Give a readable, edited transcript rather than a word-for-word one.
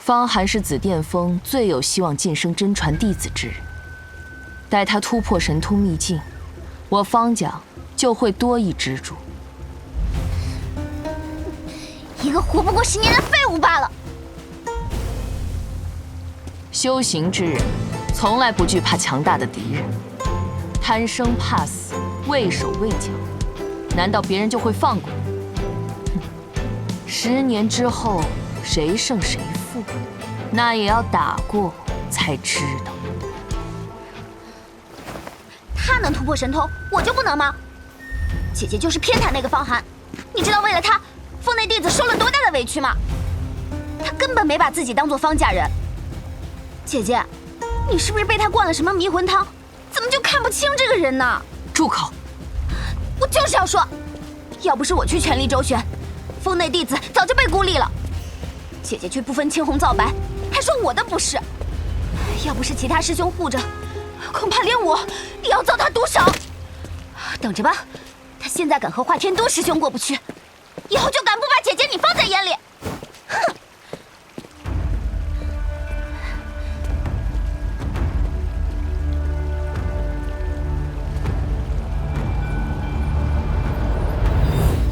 方寒是紫殿峰最有希望晋升真传弟子之人。待他突破神通秘境，我方家就会多一支柱。一个活不过10年的废物罢了。修行之人，从来不惧怕强大的敌人。贪生怕死，畏手畏脚，难道别人就会放过你？10年之后，谁胜谁负，那也要打过才知道。他能突破神通，我就不能吗？姐姐就是偏袒那个方寒，你知道为了他，峰内弟子受了多大的委屈吗？他根本没把自己当做方家人。姐姐，你是不是被他灌了什么迷魂汤？怎么就看不清这个人呢？住口！我就是要说，要不是我去全力周旋，峰内弟子早就被孤立了。姐姐却不分青红皂白，还说我的不是。要不是其他师兄护着，恐怕连我也要遭他毒手。等着吧，他现在敢和华天都师兄过不去，以后就敢。